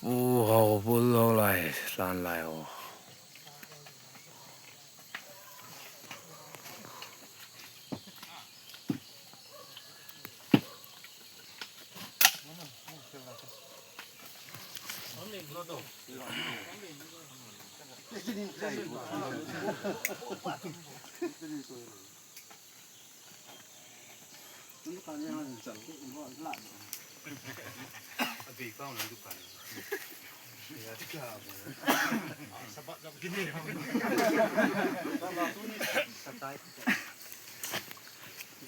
u hau bul lo lai lan lai o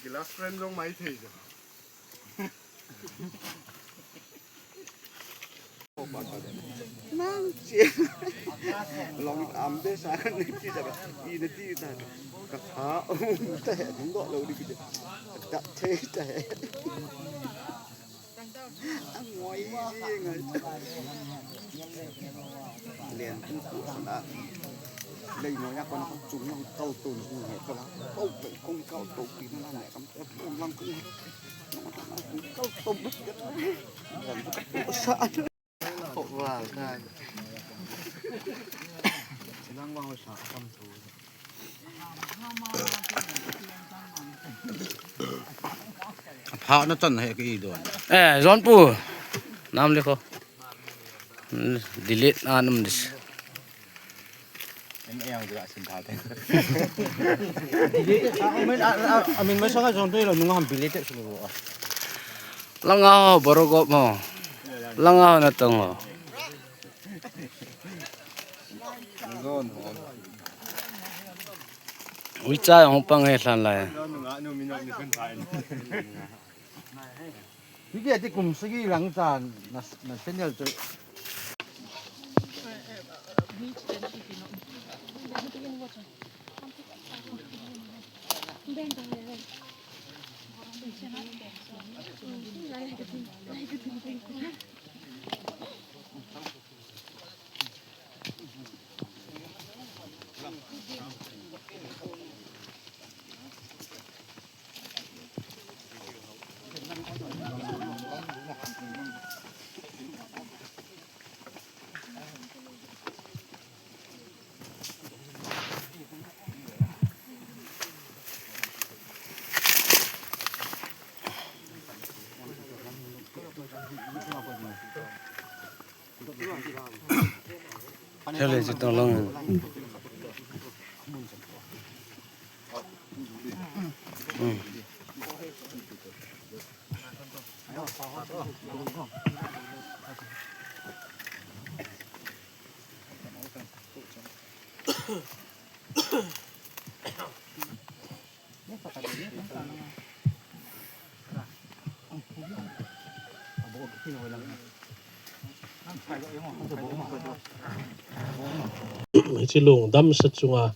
Gelas frame dong mai thế rồi. Mang sih, long ambil sangat nanti dah, ini nanti dah, kata dah, tunggu lalu di kita, tak ceh dah, ngoi sih ngoi, liền tu cũng đã, đây nói nhắc con chúng nó câu tồn này con câu vậy không câu tồn thì nó là con ông lăng cũng câu tồn bất cứ làm sợ. Wow, này. Chỉ đang vào sợ tâm thủ. พระนั่นต้นให้ก็อีด้วย zon pu nam lekho delete anum dis เอ็มเอลจะสินค้าเต็ม Amin masa kan contoh lo nunggu hampir itu semua. langau borogop mo langau na tong mo wicha hong pang he san lai Ini ada kum segi langsan nas senior tu. chale chi tong long chỉ lùng đâm sát chunga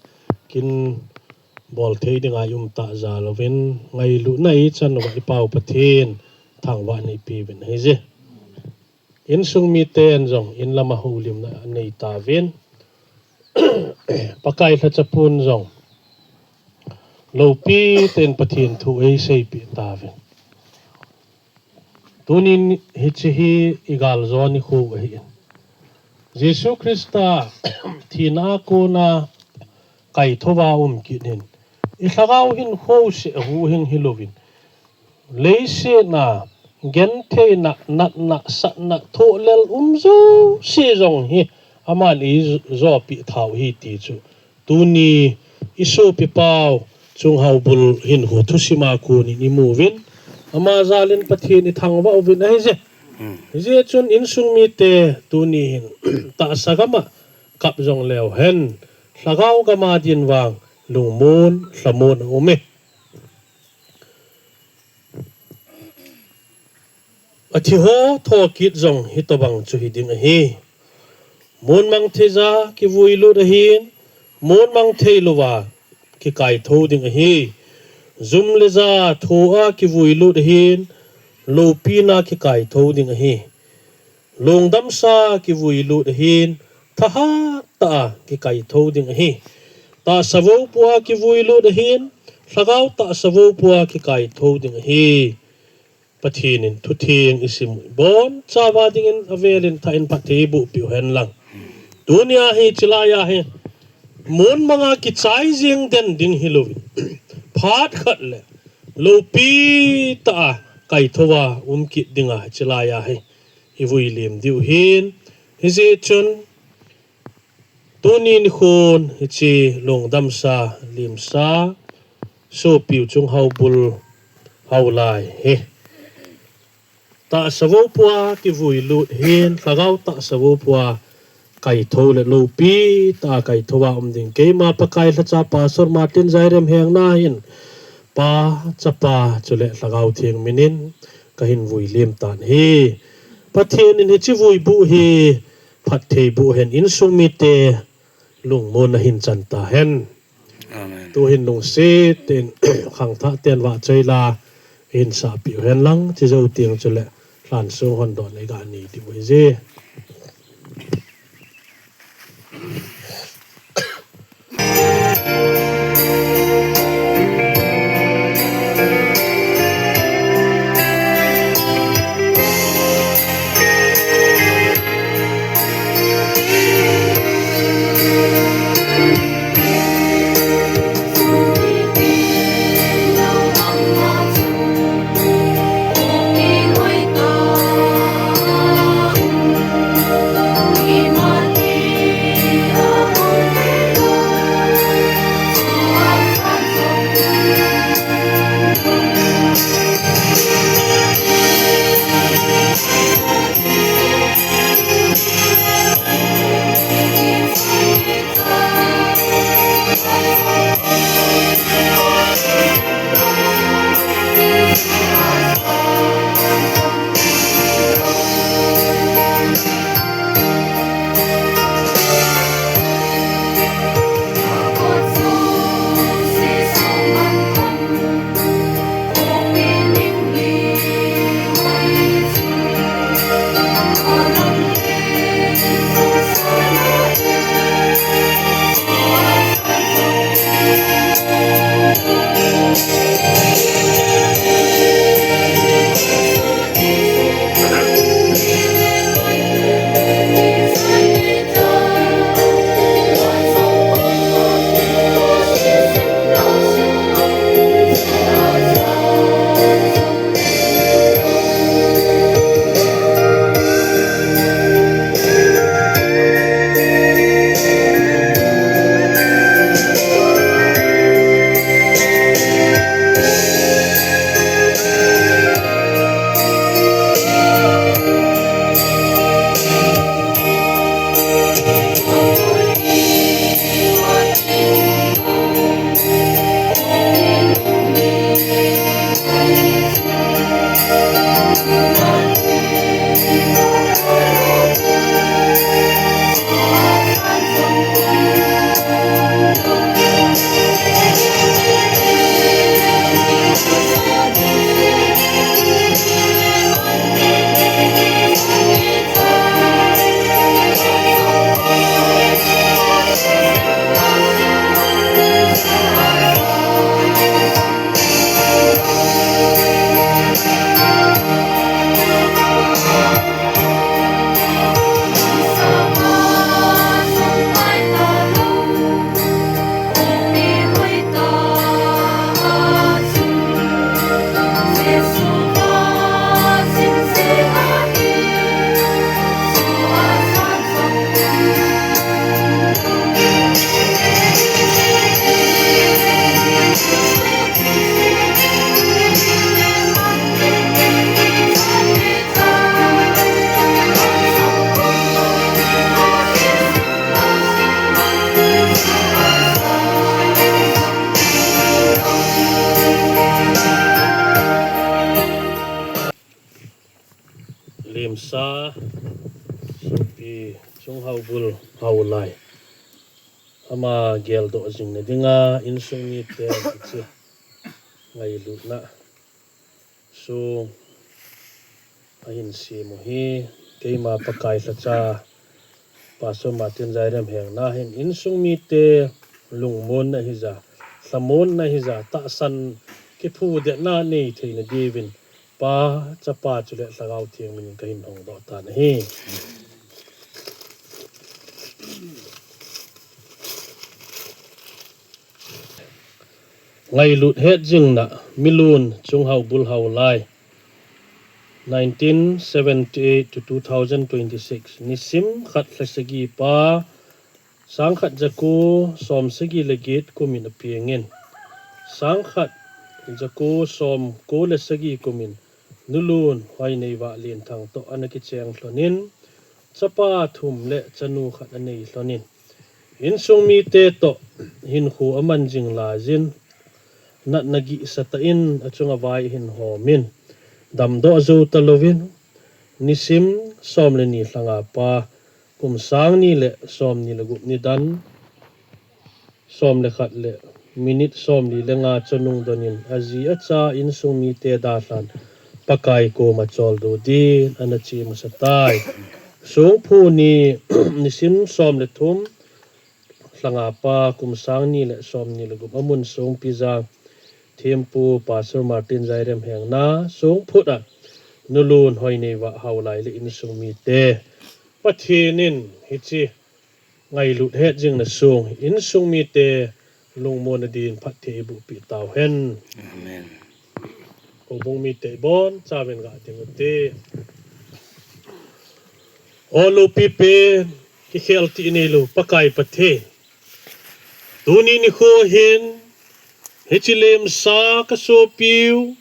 kin bol thấy đi ngay ta giả là bên ngay lũ này chân nó bị bao bát thiên thằng vợ này pi bên hay gì in sung mi tên rong in lama hulim na này ta ven pakai là chapun rong lâu pi tên bát thiên thu ấy xây pi ta ven tunin hichi igal zoni khu ấy Jesus Christa thina ko na kai thowa kinin ihlagaw hin ho se hu hin hilovin leise na gente na sa na tholel zo se jong hi aman i zo pi thau hi ti chu tuni isu pi pau chung hau bul hin ho thusima ko ni movin ama zalin pathin i thangwa ovin ai je je chun in sung mi te tu ni hin ta sagama kap jong leo hen hlagaw gama din wang lungmun hlamon ome athi ho tho kit jong hitobang chu hiding hi mon mang theza ki vuilu da hin mon mang theiluwa ki kai tho ding hi zum leza thoa ki vuilu da hin lo pina ki kai tho ding hi long dam sa ki vui lu de hin tha ta ki kai tho ding hi ta savo puwa ki vui lu de hin sagau ta savo puwa ki kai tho ding hi pathinin thu thieng isim bon chawa dingin avelin tha in pathe bu piu hen lang dunia hi chilaya hi mon manga ki chai jing den ding hilovin phat khat le lo pi ta kai thowa ki dinga chilaya hi hi vui lim diu hin hi je chun tunin khun hi chi longdam sa lim sa so piu chung hau bul hau lai he ta savo pua ki vui lut hin thagau ta savo pua kai tho le lo pi ta kai thowa ding ke ma pa kai la cha pastor Martin Zairem heng na hin pa chapa chule thagau thieng minin ka hin vui lim tan he pathian in hi chi vui bu hi phat thei bu hen in sumi te lung mon na hin chan ta hen Amen. tu hin lung se ten khang tha ten wa chei la in sa pi hen lang chi zo tiang chule hlan so hon don le ga ni ti boi je lim sa so pi chung hau bul hau lai ama gel do jing na dinga in sung ni te chi ngai lu na so ahin si mo hi keima pakai sa cha paso Martin Zairem heng na hin in sung mi te lungmon na hiza samon na hiza ta san ke phu de na nei theina divin pa chapa chule sagau thiang min kahin hong do ta na hi ngai lut het jing na milun chung hau bul hau lai 1978 to 2026 nisim khat hlasagi pa sang khat jaku som sagi legit kumin apiangin sang khat jaku som ko lesagi kumin nulun hwai nei wa lien thang to anaki cheng hlonin chapa thum le chanu khat anei hlonin in sung mi te to hin khu aman jing la jin nat nagi sata in achunga vai hin homin dam do zo talovin nisim som le ni hlanga pa kum sang ni le som ni lagup ni dan som le khat le minute som li lenga chonung donin azi acha in sung mi te da hlan pakai ko ma chol do din anachi masatai sung phu ni nisim som le thum hlanga pa kum sang ni le som ni lagup amun sung pizza Thiampu Pastor Martin Zairem heng na sung phuta nulun hoi nei wa haulai le in sung mi te pathinin hichi ngai lut het jing na sung in sung mi te lungmon adin phathe bu pi taw hen Amen. obong mi te bon chaven ga te olu pi pe ki khel ti nei lu pakai pathe tuni ni kho hin Hichilem sa kasopiu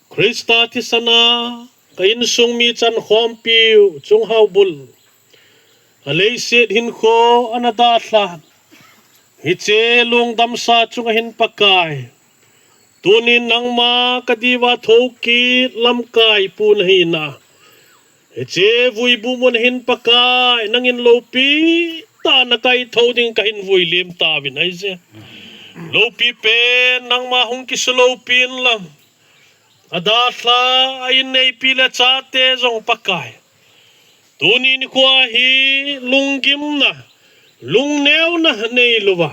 Krista ti sana kain sung mi chan khom piu chung hau bul alei set hin kho anada thlan hiche lung dam sa chung hin pakai tunin nangma kadiwa thoki lamkai pun hina hiche vui bu mon hin pakai nangin lopi ta na kai thoding kain vui lem ta vin ai se lopi pen nang ma hung ki slopin lang adasla ain nei pila chate jong pakai tuni ni kwa hi lungkim na lungneu na nei luwa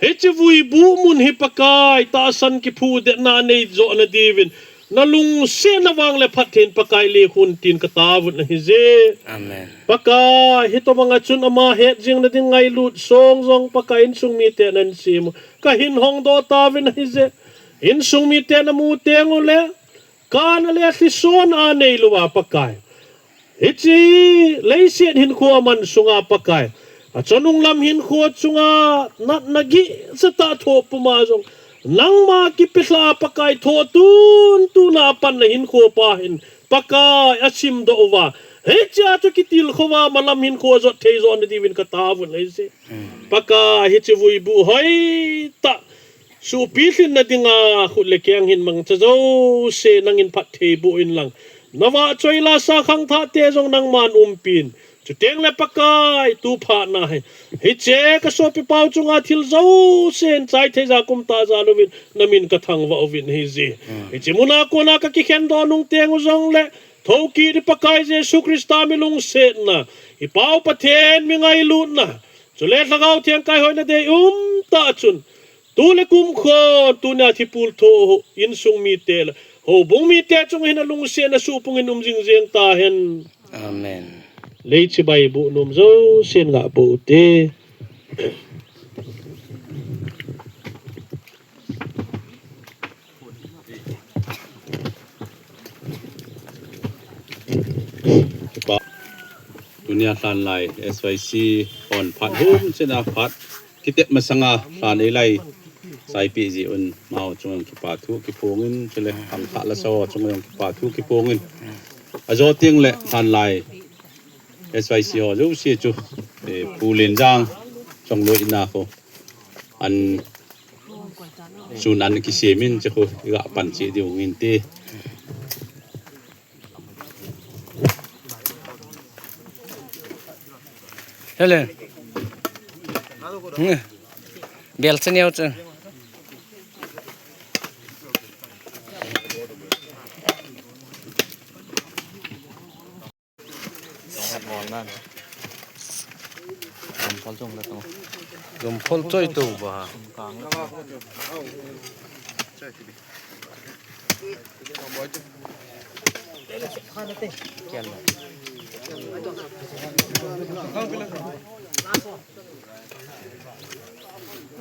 hechi vui bu mun hi pakai ta san ki phu de na nei zo na divin na lung se na wang le phathen pakai le hun tin ka tawut na hi je Amen. pakai hito mga chun ama het jing na din ngai lut song jong pakai in sung mi te nan sim ka hin hong do tawin hi je in sung mi te na mu te ngole kan le si son a nei luwa pakai hichi leisian hin kho man sunga pakai a chonung lam hin kho chunga nat nagi sata tho puma jong nang ma ki pisla pakai tho tun tu na pan na hin kho pa hin pakai asim do wa hecha to kitil khowa malam hin kho zo thei zo na divin ka tawun nei se pakai hichi vui bu hoi ta su pilin na dinga khule kyang hin mang chazo se nangin phat thei bu in lang nawa choila sa khang tha te jong nang man umpin chu teng le pakai tu pha na hai hi che ka so pi pau chunga thil zo sen chai the za kum ta za lovin namin ka thang wa ovin hi ji hi che muna ko na ka ki khen do nung teng jong le thoki ri pakai Jesu Krista mi lung se na hi pau pathen mi ngai lu na chu le lagau thiang kai hoi na de ta chun tu le kum kho tu na thi pul tho in sung mi te ho bung mi te chung hin lung se na su pung in jing jeng ta hen Amen. lấy chi bay bộ nôm dâu xin gạ bộ tê dunia hlan lai SYC on phat hum chena phat kitet masanga hlan ei lai sai pi ji un mau chung ki pa thu ki pongin chele ang kha la so chung ki pa thu ki pongin azo ting le hlan lai SYC ho zo si chu pu len jang chong lo ina ko an sun an ki semin che ko ga pan che diu ngin te Helen. Bel chen yau chen. Gồm phol chơi tù bà.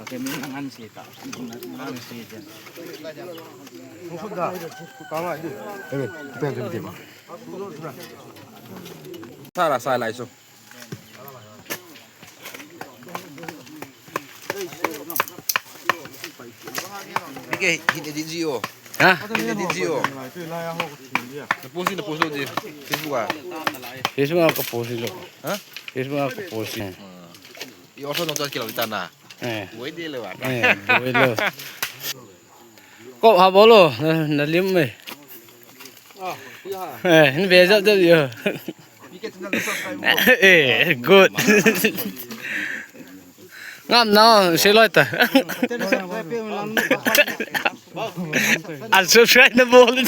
Oke, minangan sih tak. Minangan sih aja. Salah salah iso. Oke, ini di Zio. Ha? Ini di Zio. Napusin di Facebook ah. Facebook ako po sila. Ha? Facebook ako po sila. I also nonton kilo di tanah. Eh, Woi dia lewat. boleh. Kok habolo nalim eh. Ini biasa tu dia. Good. Ngam na, sila ita. Unsubscribe na boleh.